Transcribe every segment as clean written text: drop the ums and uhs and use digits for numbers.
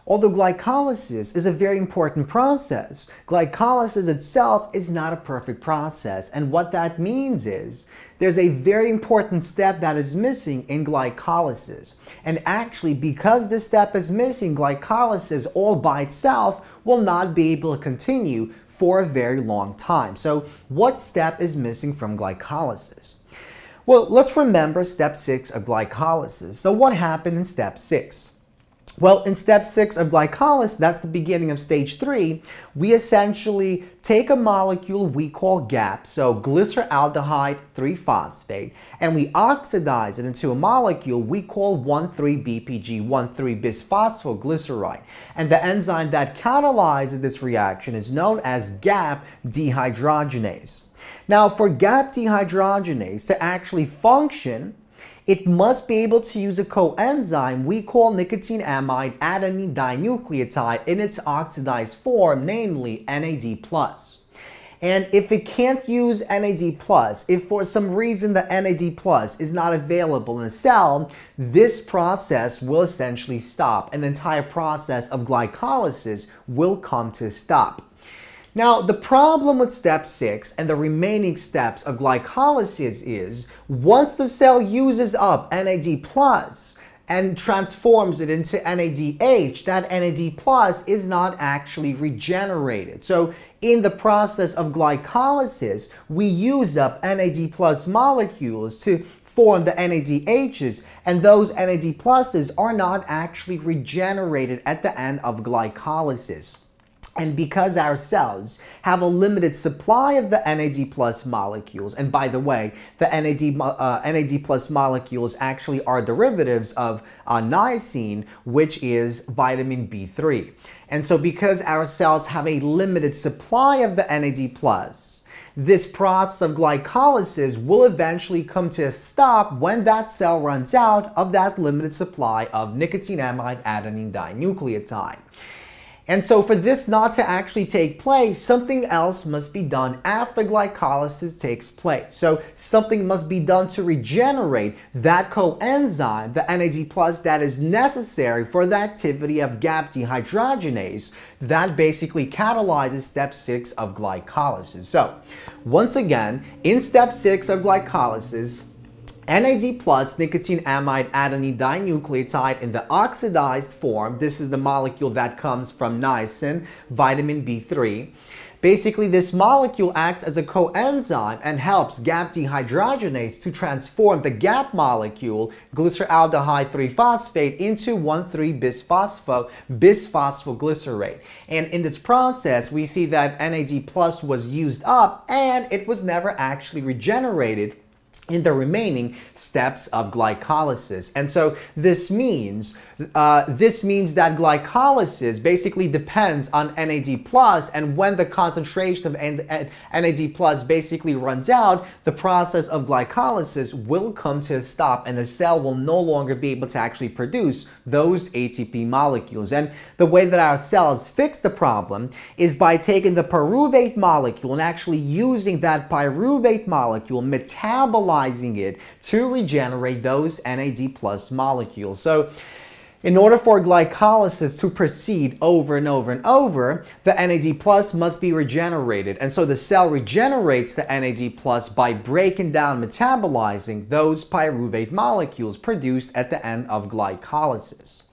Although glycolysis is a very important process, glycolysis itself is not a perfect process. And what that means is there's a very important step that is missing in glycolysis. And actually, because this step is missing, glycolysis all by itself will not be able to continue for a very long time. So what step is missing from glycolysis? Well, let's remember step 6 of glycolysis. So what happened in step 6? Well, in step 6 of glycolysis, that's the beginning of stage 3, we essentially take a molecule we call GAP, so glyceraldehyde 3-phosphate, and we oxidize it into a molecule we call 1,3-BPG, 1,3-bisphosphoglyceride. And the enzyme that catalyzes this reaction is known as GAP dehydrogenase. Now, for GAP dehydrogenase to actually function, it must be able to use a coenzyme we call nicotinamide adenine dinucleotide in its oxidized form, namely NAD+. And if it can't use NAD+, if for some reason the NAD+ is not available in a cell, this process will essentially stop. And the entire process of glycolysis will come to a stop. Now, the problem with step 6 and the remaining steps of glycolysis is once the cell uses up NAD+ and transforms it into NADH, that NAD+ is not actually regenerated. So in the process of glycolysis, we use up NAD+ molecules to form the NADHs, and those NAD+ are not actually regenerated at the end of glycolysis. And because our cells have a limited supply of the NAD+ molecules, and by the way, the NAD+ molecules actually are derivatives of niacin, which is vitamin B3. And so because our cells have a limited supply of the NAD+, this process of glycolysis will eventually come to a stop when that cell runs out of that limited supply of nicotinamide adenine dinucleotide. And so for this not to actually take place, something else must be done after glycolysis takes place. So something must be done to regenerate that coenzyme, the NAD+ that is necessary for the activity of GAP dehydrogenase that basically catalyzes step 6 of glycolysis. So once again, in step 6 of glycolysis, NAD+ nicotinamide adenine dinucleotide in the oxidized form, this is the molecule that comes from niacin, vitamin B3. Basically, this molecule acts as a coenzyme and helps GAP dehydrogenase to transform the GAP molecule, glyceraldehyde 3-phosphate, into 1,3-bisphosphoglycerate. And in this process, we see that NAD+ was used up and it was never actually regenerated in the remaining steps of glycolysis. And so this means that glycolysis basically depends on NAD+, and when the concentration of NAD+ basically runs out, the process of glycolysis will come to a stop and the cell will no longer be able to actually produce those ATP molecules. And the way that our cells fix the problem is by taking the pyruvate molecule and actually using that pyruvate molecule, metabolizing it to regenerate those NAD+ molecules. So in order for glycolysis to proceed over and over and over, the NAD+ must be regenerated. And so the cell regenerates the NAD+ by breaking down, metabolizing those pyruvate molecules produced at the end of glycolysis.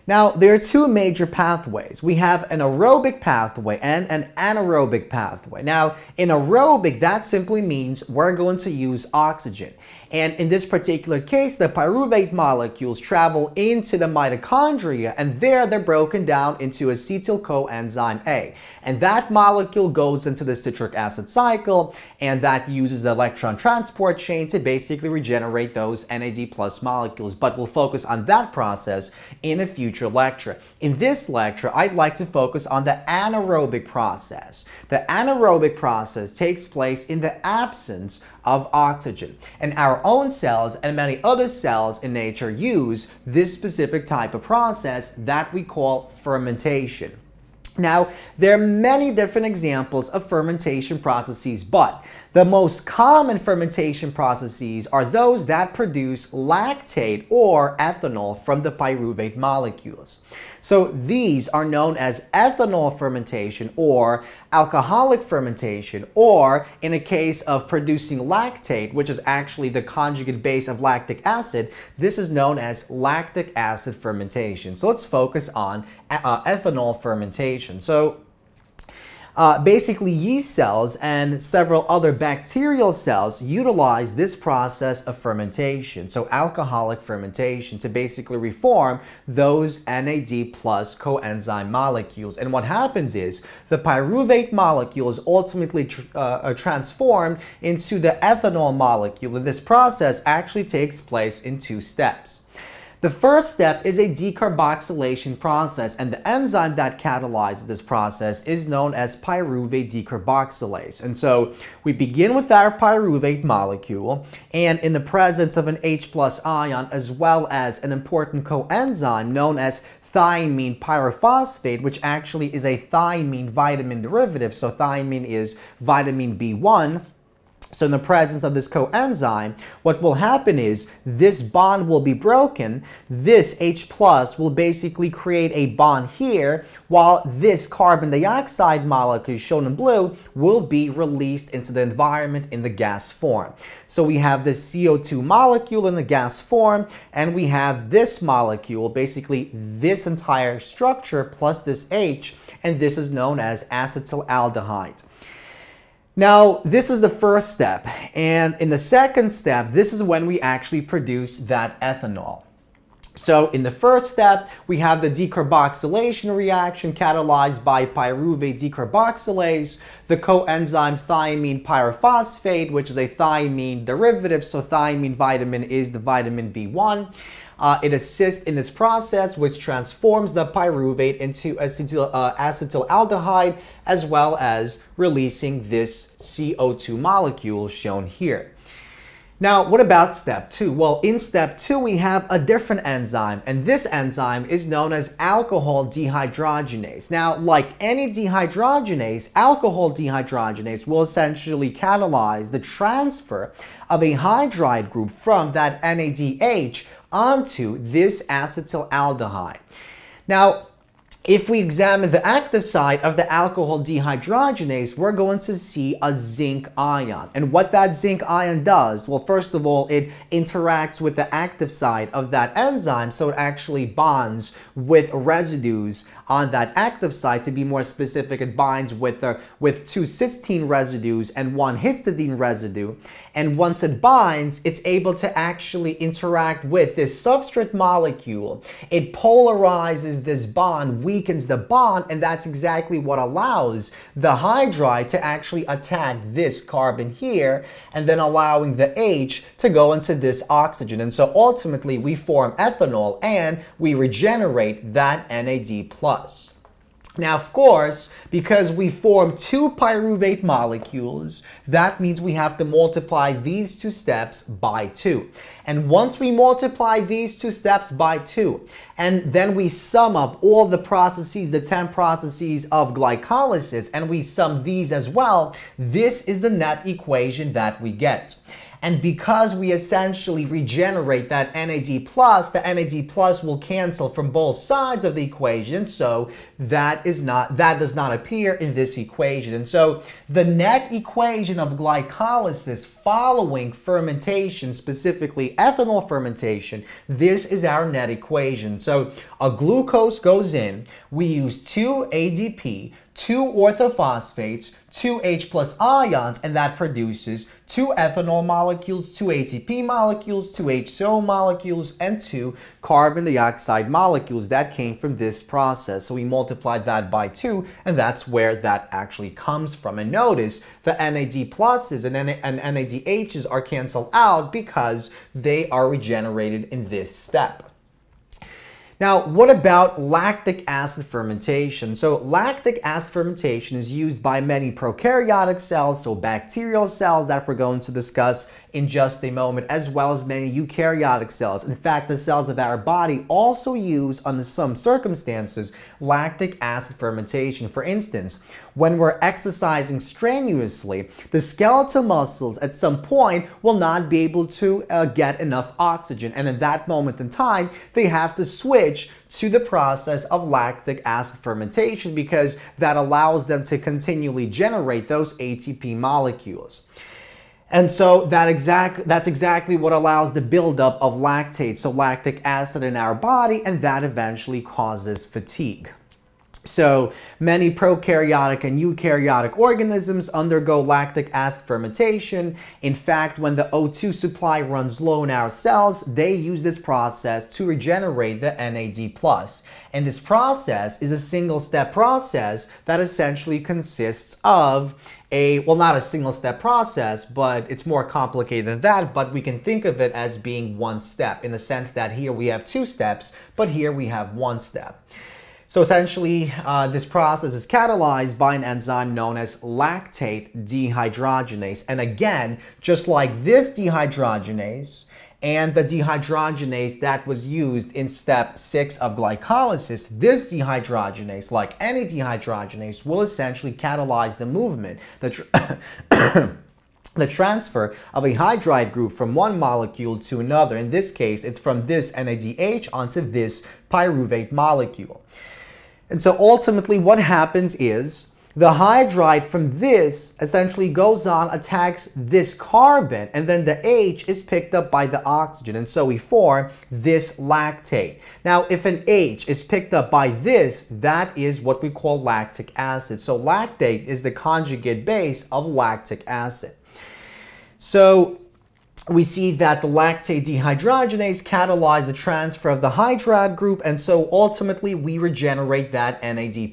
Now, there are two major pathways. We have an aerobic pathway and an anaerobic pathway. Now, in aerobic, that simply means we're going to use oxygen. And in this particular case, the pyruvate molecules travel into the mitochondria, and there they're broken down into acetyl coenzyme A. And that molecule goes into the citric acid cycle, and that uses the electron transport chain to basically regenerate those NAD+ molecules. But we'll focus on that process in a future lecture. In this lecture, I'd like to focus on the anaerobic process. The anaerobic process takes place in the absence of oxygen. And our own cells and many other cells in nature use this specific type of process that we call fermentation. Now, there are many different examples of fermentation processes, but The most common fermentation processes are those that produce lactate or ethanol from the pyruvate molecules. So these are known as ethanol fermentation or alcoholic fermentation, or in a case of producing lactate, which is actually the conjugate base of lactic acid, this is known as lactic acid fermentation. So let's focus on ethanol fermentation. So basically, yeast cells and several other bacterial cells utilize this process of fermentation, so alcoholic fermentation, to basically reform those NAD plus coenzyme molecules. And what happens is the pyruvate molecule is ultimately transformed into the ethanol molecule, and this process actually takes place in two steps. The first step is a decarboxylation process, and the enzyme that catalyzes this process is known as pyruvate decarboxylase. And so we begin with our pyruvate molecule, and in the presence of an H+ ion as well as an important coenzyme known as thiamine pyrophosphate, which actually is a thiamine vitamin derivative. So thiamine is vitamin B1. So in the presence of this coenzyme, what will happen is this bond will be broken. This H+ will basically create a bond here, while this carbon dioxide molecule shown in blue will be released into the environment in the gas form. So we have this CO2 molecule in the gas form, and we have this molecule, basically this entire structure plus this H, and this is known as acetaldehyde. Now, this is the first step, and in the second step, this is when we actually produce that ethanol. So in the first step, we have the decarboxylation reaction catalyzed by pyruvate decarboxylase, the coenzyme thiamine pyrophosphate, which is a thiamine derivative, so thiamine vitamin is the vitamin B1. It assists in this process, which transforms the pyruvate into acetaldehyde, as well as releasing this CO2 molecule shown here. Now, what about step 2? Well, in step 2, we have a different enzyme, and this enzyme is known as alcohol dehydrogenase. Now, like any dehydrogenase, alcohol dehydrogenase will essentially catalyze the transfer of a hydride group from that NADH onto this acetaldehyde. Now, if we examine the active site of the alcohol dehydrogenase, we're going to see a zinc ion. And what that zinc ion does, well, first of all, it interacts with the active site of that enzyme, so it actually bonds with residues on that active site. To be more specific, it binds with 2 cysteine residues and 1 histidine residue. And once it binds, it's able to actually interact with this substrate molecule. It polarizes this bond, weakens the bond, and that's exactly what allows the hydride to actually attack this carbon here, and then allowing the H to go into this oxygen. And so ultimately, we form ethanol and we regenerate that NAD+. Now, of course, because we form 2 pyruvate molecules, that means we have to multiply these 2 steps by 2. And once we multiply these 2 steps by 2, and then we sum up all the processes, the 10 processes of glycolysis, and we sum these as well, this is the net equation that we get. And because we essentially regenerate that NAD+, the NAD+ will cancel from both sides of the equation, so that does not appear in this equation. And so the net equation of glycolysis following fermentation, specifically ethanol fermentation, this is our net equation. So a glucose goes in, we use 2 ADP, 2 orthophosphates, 2 H+ ions, and that produces 2 ethanol molecules, 2 ATP molecules, 2 HCO molecules, and 2 carbon dioxide molecules that came from this process. So we multiplied that by 2, and that's where that actually comes from. And notice the NAD pluses and NADHs are canceled out because they are regenerated in this step. Now, what about lactic acid fermentation? So lactic acid fermentation is used by many prokaryotic cells, so bacterial cells that we're going to discuss in just a moment, as well as many eukaryotic cells. In fact, the cells of our body also use, under some circumstances, lactic acid fermentation. For instance, when we're exercising strenuously, the skeletal muscles at some point will not be able to get enough oxygen, and in that moment in time, they have to switch to the process of lactic acid fermentation because that allows them to continually generate those ATP molecules. And so that's exactly what allows the buildup of lactate, so lactic acid in our body, and that eventually causes fatigue. So many prokaryotic and eukaryotic organisms undergo lactic acid fermentation. In fact, when the O2 supply runs low in our cells, they use this process to regenerate the NAD+. And this process is a single-step process that essentially consists of well, not a single-step process, but it's more complicated than that, but we can think of it as being one step in the sense that here we have two steps, but here we have one step. So essentially, this process is catalyzed by an enzyme known as lactate dehydrogenase. And again, just like this dehydrogenase and the dehydrogenase that was used in step 6 of glycolysis, this dehydrogenase, like any dehydrogenase, will essentially catalyze the movement, the transfer of a hydride group from one molecule to another. In this case, it's from this NADH onto this pyruvate molecule. And so ultimately what happens is the hydride from this essentially goes on, attacks this carbon, and then the H is picked up by the oxygen, and so we form this lactate. Now, if an H is picked up by this, that is what we call lactic acid. So lactate is the conjugate base of lactic acid. So we see that the lactate dehydrogenase catalyzes the transfer of the hydride group, and so ultimately we regenerate that NAD+.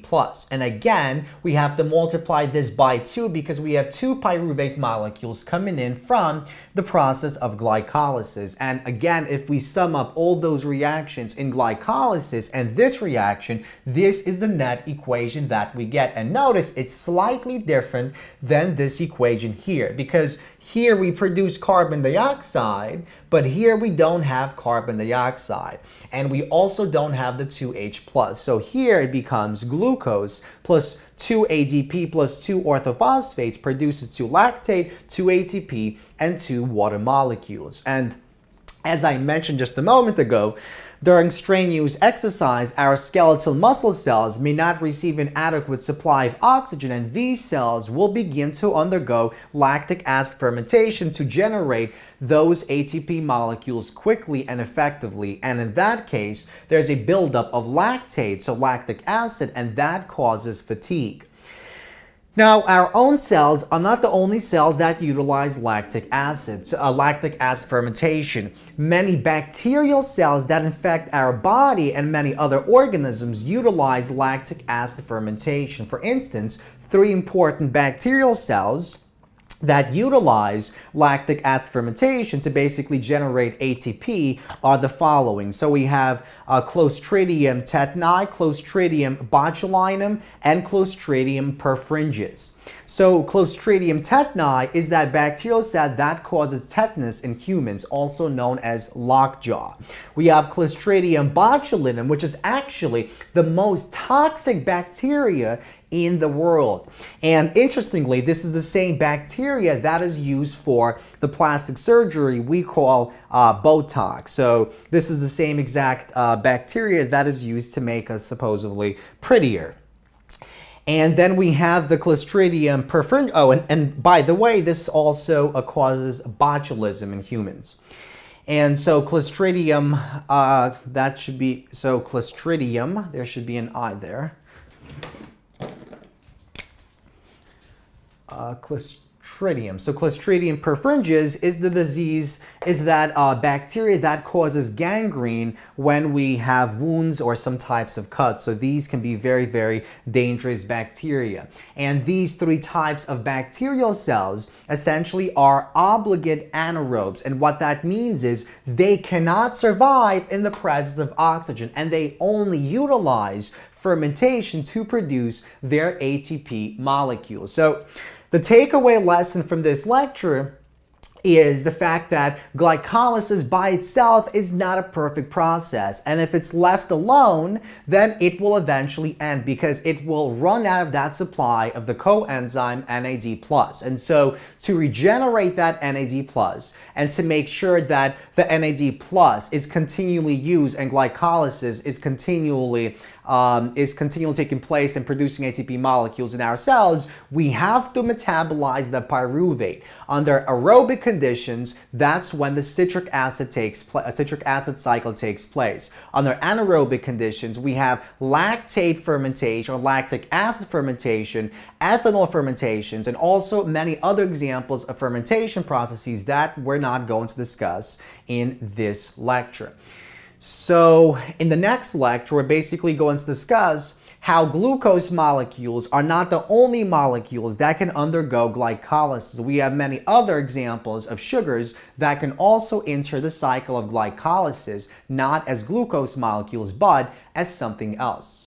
And again, we have to multiply this by 2 because we have 2 pyruvate molecules coming in from the process of glycolysis. And again, if we sum up all those reactions in glycolysis and this reaction, this is the net equation that we get. And notice it's slightly different than this equation here, because here we produce carbon dioxide, but here we don't have carbon dioxide. And we also don't have the 2H+. So here it becomes glucose plus 2 ADP plus 2 orthophosphates produces 2 lactate, 2 ATP, and 2 water molecules. And as I mentioned just a moment ago, during strenuous exercise, our skeletal muscle cells may not receive an adequate supply of oxygen, and these cells will begin to undergo lactic acid fermentation to generate those ATP molecules quickly and effectively. And in that case, there's a buildup of lactate, so lactic acid, and that causes fatigue. Now, our own cells are not the only cells that utilize lactic acid fermentation. Many bacterial cells that infect our body and many other organisms utilize lactic acid fermentation. For instance, 3 important bacterial cells that utilize lactic acid fermentation to basically generate ATP are the following. So we have Clostridium tetani, Clostridium botulinum, and Clostridium perfringens. So Clostridium tetani is that bacterial cell that causes tetanus in humans, also known as lockjaw. We have Clostridium botulinum, which is actually the most toxic bacteria in the world. And interestingly, this is the same bacteria that is used for the plastic surgery we call Botox. So this is the same exact bacteria that is used to make us supposedly prettier. And then we have the Clostridium perfringens. Oh, and by the way, this also causes botulism in humans. And so Clostridium, that should be, so Clostridium, there should be an I there. Clostridium. So Clostridium perfringens is the disease, is that bacteria that causes gangrene when we have wounds or some types of cuts. So these can be very, very dangerous bacteria. And these 3 types of bacterial cells essentially are obligate anaerobes. And what that means is they cannot survive in the presence of oxygen, and they only utilize fermentation to produce their ATP molecules. So the takeaway lesson from this lecture is the fact that glycolysis by itself is not a perfect process. And if it's left alone, then it will eventually end because it will run out of that supply of the coenzyme NAD+. And so to regenerate that NAD+ and to make sure that the NAD+ is continually used and glycolysis is continually taking place and producing ATP molecules in our cells, we have to metabolize the pyruvate. Under aerobic conditions, that's when the citric acid cycle takes place. Under anaerobic conditions, we have lactate fermentation or lactic acid fermentation, ethanol fermentations, and also many other examples of fermentation processes that we're not going to discuss in this lecture. So in the next lecture, we're basically going to discuss how glucose molecules are not the only molecules that can undergo glycolysis. We have many other examples of sugars that can also enter the cycle of glycolysis, not as glucose molecules, but as something else.